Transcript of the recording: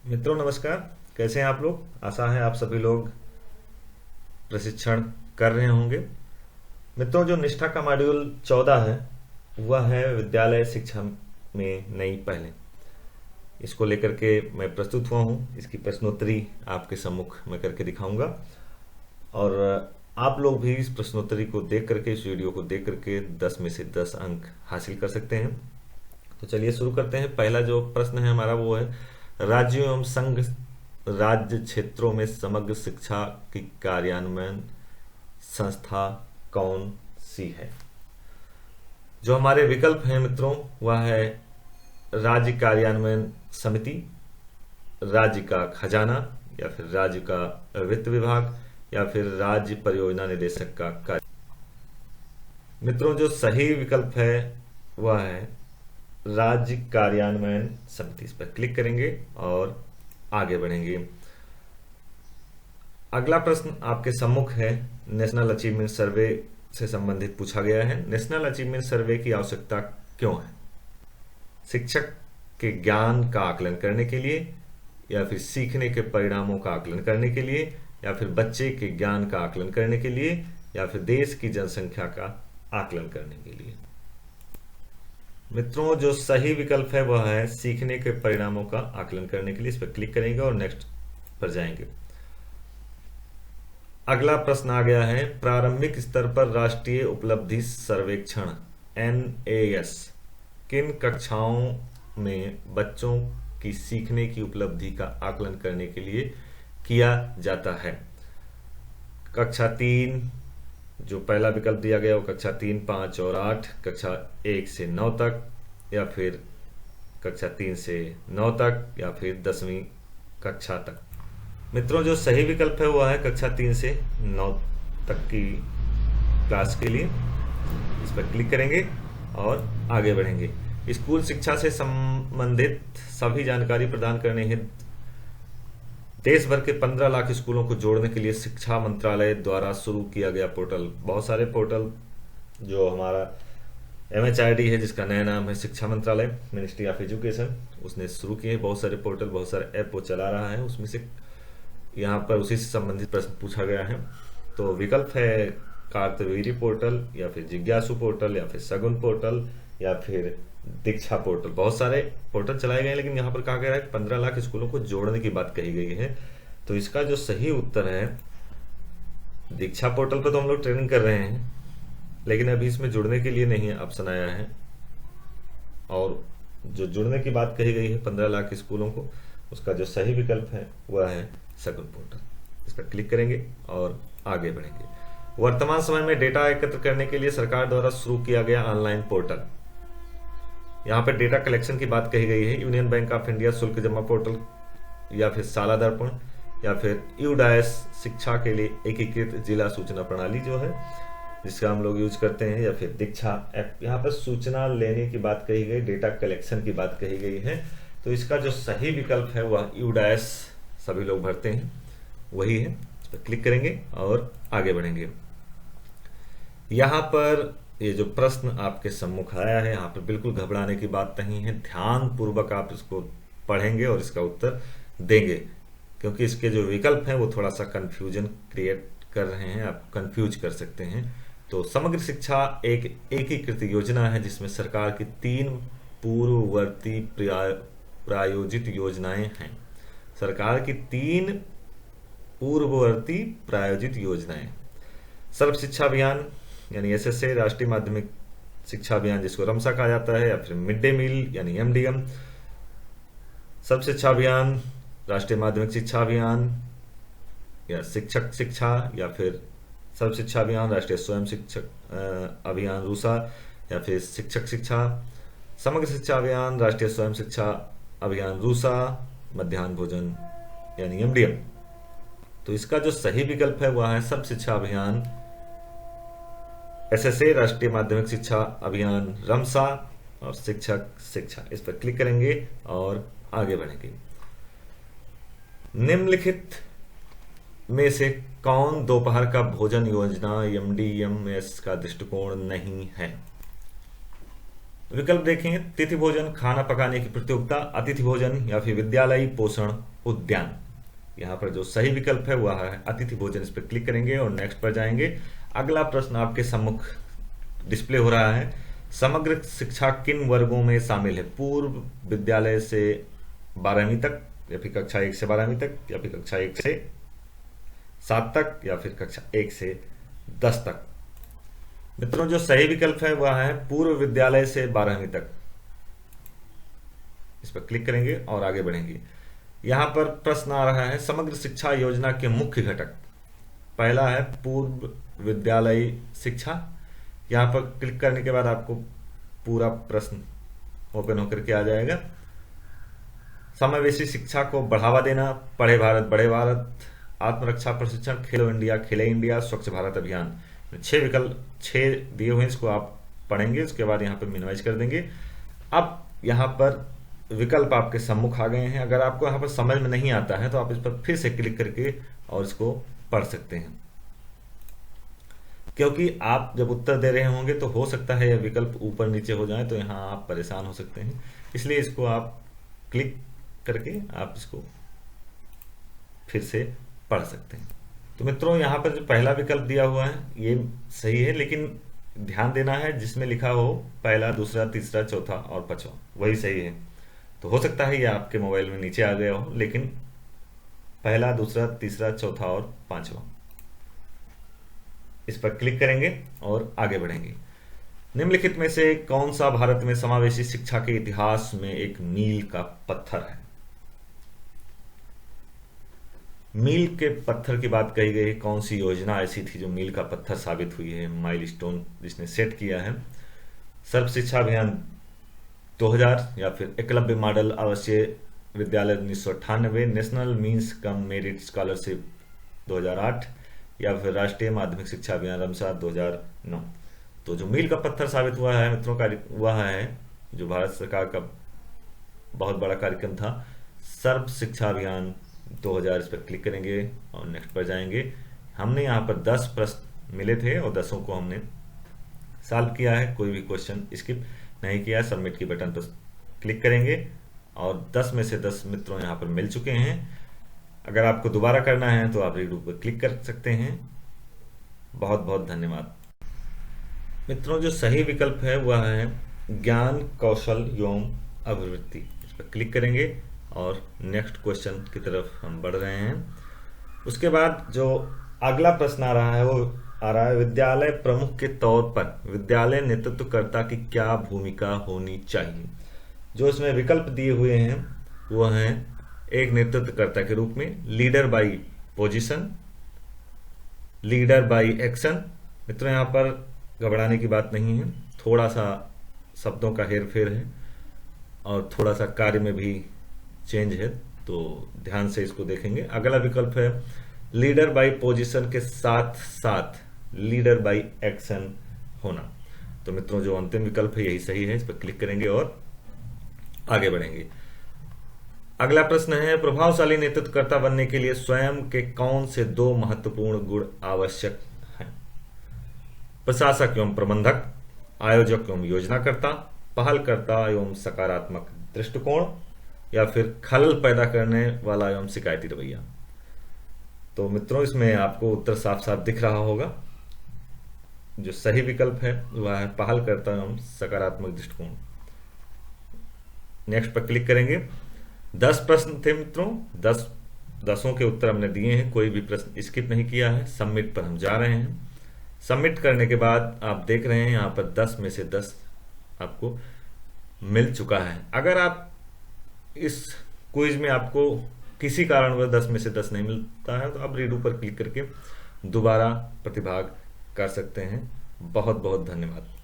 मित्रों नमस्कार। कैसे हैं आप लोग? आशा है आप सभी लोग प्रशिक्षण कर रहे होंगे। मित्रों, जो निष्ठा का मॉड्यूल 14 है वह है विद्यालय शिक्षा में नई पहलें। इसको लेकर के मैं प्रस्तुत हुआ हूँ। इसकी प्रश्नोत्तरी आपके सम्मुख मैं करके दिखाऊंगा और आप लोग भी इस प्रश्नोत्तरी को देख करके, इस वीडियो को देख करके 10 में से 10 अंक हासिल कर सकते हैं। तो चलिए शुरू करते हैं। पहला जो प्रश्न है हमारा वो है, राज्यों एवं संघ राज्य क्षेत्रों में समग्र शिक्षा की कार्यान्वयन संस्था कौन सी है? जो हमारे विकल्प हैं मित्रों वह है राज्य कार्यान्वयन समिति, राज्य का खजाना, या फिर राज्य का वित्त विभाग, या फिर राज्य परियोजना निदेशक का कार्य। मित्रों, जो सही विकल्प है वह है राज्य कार्यान्वयन समिति। इस पर क्लिक करेंगे और आगे बढ़ेंगे। अगला प्रश्न आपके सम्मुख है, नेशनल अचीवमेंट सर्वे से संबंधित पूछा गया है। नेशनल अचीवमेंट सर्वे की आवश्यकता क्यों है? शिक्षक के ज्ञान का आकलन करने के लिए, या फिर सीखने के परिणामों का आकलन करने के लिए, या फिर बच्चे के ज्ञान का आकलन करने के लिए, या फिर देश की जनसंख्या का आकलन करने के लिए। मित्रों, जो सही विकल्प है वह है सीखने के परिणामों का आकलन करने के लिए। इस पर क्लिक करेंगे और नेक्स्ट पर जाएंगे। अगला प्रश्न आ गया है, प्रारंभिक स्तर पर राष्ट्रीय उपलब्धि सर्वेक्षण NAS किन कक्षाओं में बच्चों की सीखने की उपलब्धि का आकलन करने के लिए किया जाता है? कक्षा 3, जो पहला विकल्प दिया गया वो कक्षा 3, 5 और 8, कक्षा 1 से 9 तक, या फिर कक्षा 3 से 9 तक, या फिर 10वीं कक्षा तक। मित्रों, जो सही विकल्प है वह है कक्षा 3 से 9 तक की क्लास के लिए। इस पर क्लिक करेंगे और आगे बढ़ेंगे। स्कूल शिक्षा से संबंधित सभी जानकारी प्रदान करने हेतु देश भर के 15 लाख स्कूलों को जोड़ने के लिए शिक्षा मंत्रालय द्वारा शुरू किया गया पोर्टल। बहुत सारे पोर्टल, जो हमारा MHRD है जिसका नया नाम है शिक्षा मंत्रालय, मिनिस्ट्री ऑफ एजुकेशन, उसने शुरू किए हैं बहुत सारे पोर्टल, बहुत सारे ऐप वो चला रहा है। उसमें से यहाँ पर उसी से संबंधित प्रश्न पूछा गया है। तो विकल्प है कार्तवीर्य पोर्टल, या फिर जिज्ञासु पोर्टल, या फिर सगुन पोर्टल, या फिर दीक्षा पोर्टल। बहुत सारे पोर्टल चलाए गए हैं, लेकिन यहाँ पर कहा गया है 15 लाख स्कूलों को जोड़ने की बात कही गई है। तो इसका जो सही उत्तर है, दीक्षा पोर्टल पर तो हम लोग ट्रेनिंग कर रहे हैं, लेकिन अभी इसमें जुड़ने के लिए नहीं ऑप्शन आया है। और जो जुड़ने की बात कही गई है 15 लाख स्कूलों को, उसका जो सही विकल्प है वह है सगुन पोर्टल। इस पर क्लिक करेंगे और आगे बढ़ेंगे। वर्तमान समय में डेटा एकत्र करने के लिए सरकार द्वारा शुरू किया गया ऑनलाइन पोर्टल। यहाँ पर डेटा कलेक्शन की बात कही गई है। यूनियन बैंक ऑफ इंडिया शुल्क जमा पोर्टल, या फिर शाला दर्पण, या फिर यूडायस शिक्षा के लिए एकीकृत जिला सूचना प्रणाली जो है जिसका हम लोग यूज करते हैं, या फिर दीक्षा ऐप। यहाँ पर सूचना लेने की बात कही गई, डेटा कलेक्शन की बात कही गई है। तो इसका जो सही विकल्प है वह यूडायस, सभी लोग भरते हैं, वही है। इस पर क्लिक करेंगे और आगे बढ़ेंगे। यहाँ पर ये जो प्रश्न आपके सम्मुख आया है, यहाँ पर बिल्कुल घबराने की बात नहीं है। ध्यान पूर्वक आप इसको पढ़ेंगे और इसका उत्तर देंगे, क्योंकि इसके जो विकल्प हैं वो थोड़ा सा कंफ्यूजन क्रिएट कर रहे हैं, आप कंफ्यूज कर सकते हैं। तो समग्र शिक्षा एक एकीकृत योजना है जिसमें सरकार की 3 पूर्ववर्ती प्रायोजित योजनाएं हैं। सरकार की 3 पूर्ववर्ती प्रायोजित योजनाएं, सर्व शिक्षा अभियान यानी SSA, राष्ट्रीय माध्यमिक शिक्षा अभियान जिसको रमसा कहा जाता है, या फिर मिड डे मील यानी MDM, सर्व शिक्षा अभियान, राष्ट्रीय माध्यमिक शिक्षा अभियान, या शिक्षक शिक्षा, या फिर सर्व शिक्षा अभियान, राष्ट्रीय स्वयं शिक्षक अभियान रूसा, या फिर शिक्षक शिक्षा, समग्र शिक्षा अभियान, राष्ट्रीय स्वयं शिक्षा अभियान रूसा, मध्याह्न भोजन यानी MDM। तो इसका जो सही विकल्प है वह है सर्व शिक्षा अभियान SSA, राष्ट्रीय माध्यमिक शिक्षा अभियान रमसा, और शिक्षक शिक्षा। इस पर क्लिक करेंगे और आगे बढ़ेंगे। निम्नलिखित में से कौन दोपहर का भोजन योजना MDMS का दृष्टिकोण नहीं है? विकल्प देखें, तिथि भोजन, खाना पकाने की प्रतियोगिता, अतिथि भोजन, या फिर विद्यालयी पोषण उद्यान। यहाँ पर जो सही विकल्प है वह है अतिथि भोजन। इस पर क्लिक करेंगे और नेक्स्ट पर जाएंगे। अगला प्रश्न आपके सम्मुख डिस्प्ले हो रहा है। समग्र शिक्षा किन वर्गों में शामिल है? पूर्व विद्यालय से 12वीं तक, या फिर कक्षा 1 से 12वीं तक, या फिर कक्षा 1 से 7 तक, या फिर कक्षा 1 से 10 तक। मित्रों जो सही विकल्प है वह है पूर्व विद्यालय से 12वीं तक। इस पर क्लिक करेंगे और आगे बढ़ेंगे। यहां पर प्रश्न आ रहा है समग्र शिक्षा योजना के मुख्य घटक। पहला है पूर्व विद्यालय शिक्षा। यहां पर क्लिक करने के बाद आपको पूरा प्रश्न ओपन होकर के आ जाएगा। समावेशी शिक्षा को बढ़ावा देना, पढ़े भारत बड़े भारत, आत्मरक्षा प्रशिक्षण, खेलो इंडिया, खेले इंडिया, स्वच्छ भारत अभियान। 6 विकल्प 6 दिए हुए हैं, इसको आप पढ़ेंगे, उसके बाद यहाँ पर मिनिमाइज कर देंगे। अब यहाँ पर विकल्प आपके सम्मुख आ गए हैं। अगर आपको यहाँ पर समझ में नहीं आता है तो आप इस पर फिर से क्लिक करके और इसको पढ़ सकते हैं, क्योंकि आप जब उत्तर दे रहे होंगे तो हो सकता है यह विकल्प ऊपर नीचे हो जाए, तो यहाँ आप परेशान हो सकते हैं। इसलिए इसको आप क्लिक करके आप इसको फिर से पढ़ सकते हैं। तो मित्रों यहाँ पर जो पहला विकल्प दिया हुआ है ये सही है, लेकिन ध्यान देना है जिसमें लिखा हो पहला, दूसरा, तीसरा, चौथा और पांचवा वही सही है। तो हो सकता है ये आपके मोबाइल में नीचे आ गया हो, लेकिन पहला, दूसरा, तीसरा, चौथा और पांचवा, इस पर क्लिक करेंगे और आगे बढ़ेंगे। निम्नलिखित में से कौन सा भारत में समावेशी शिक्षा के इतिहास में एक मील का पत्थर है? मील के पत्थर की बात कही गई। कौन सी योजना ऐसी थी जो मील का पत्थर साबित हुई है, माइलस्टोन जिसने सेट किया है? सर्व शिक्षा अभियान 2000, या फिर एकलव्य मॉडल आवासीय विद्यालय 1998, national means cum merit scholarship 2008, या फिर राष्ट्रीय माध्यमिक शिक्षा अभियान रमसा 2009। तो जो मील का पत्थर साबित हुआ है मित्रों का वह है जो भारत सरकार का बहुत बड़ा कार्यक्रम था, सर्व शिक्षा अभियान 2000। इस पर क्लिक करेंगे और नेक्स्ट पर जाएंगे। हमने यहाँ पर 10 प्रश्न मिले थे और 10 को हमने सॉल्व किया है, कोई भी क्वेश्चन स्किप नहीं किया। सबमिट की बटन पर क्लिक करेंगे और 10 में से 10 मित्रों यहाँ पर मिल चुके हैं। अगर आपको दोबारा करना है तो आप रीडू पर क्लिक कर सकते हैं। बहुत बहुत धन्यवाद। मित्रों जो सही विकल्प है वह है ज्ञान कौशल एवं अभिवृद्धि। इस पर क्लिक करेंगे और नेक्स्ट क्वेश्चन की तरफ हम बढ़ रहे हैं। उसके बाद जो अगला प्रश्न आ रहा है वो आ रहा है विद्यालय प्रमुख के तौर पर विद्यालय नेतृत्वकर्ता की क्या भूमिका होनी चाहिए? जो इसमें विकल्प दिए हुए हैं वो हैं एक नेतृत्वकर्ता के रूप में, leader by position, leader by action. मित्रों यहाँ पर घबराने की बात नहीं है, थोड़ा सा शब्दों का हेर फेर है और थोड़ा सा कार्य में भी चेंज है, तो ध्यान से इसको देखेंगे। अगला विकल्प है लीडर बाय पोजीशन के साथ साथ लीडर बाय एक्शन होना। तो मित्रों जो अंतिम विकल्प है यही सही है। इस पर क्लिक करेंगे और आगे बढ़ेंगे। अगला प्रश्न है प्रभावशाली नेतृत्वकर्ता बनने के लिए स्वयं के कौन से 2 महत्वपूर्ण गुण आवश्यक हैं? प्रशासक एवं प्रबंधक, आयोजक एवं योजनाकर्ता, पहलकर्ता एवं सकारात्मक दृष्टिकोण, या फिर खलल पैदा करने वाला एवं शिकायती रवैया। तो मित्रों इसमें आपको उत्तर साफ साफ दिख रहा होगा। जो सही विकल्प है वह है पहलकर्ता एवं सकारात्मक दृष्टिकोण। नेक्स्ट पर क्लिक करेंगे। 10 प्रश्न थे मित्रों, 10 के उत्तर हमने दिए हैं, कोई भी प्रश्न स्किप नहीं किया है। सबमिट पर हम जा रहे हैं। सबमिट करने के बाद आप देख रहे हैं यहाँ पर 10 में से 10 आपको मिल चुका है। अगर आप इस क्विज में आपको किसी कारणवश 10 में से 10 नहीं मिलता है तो आप रीडू पर क्लिक करके दोबारा प्रतिभाग कर सकते हैं। बहुत बहुत धन्यवाद।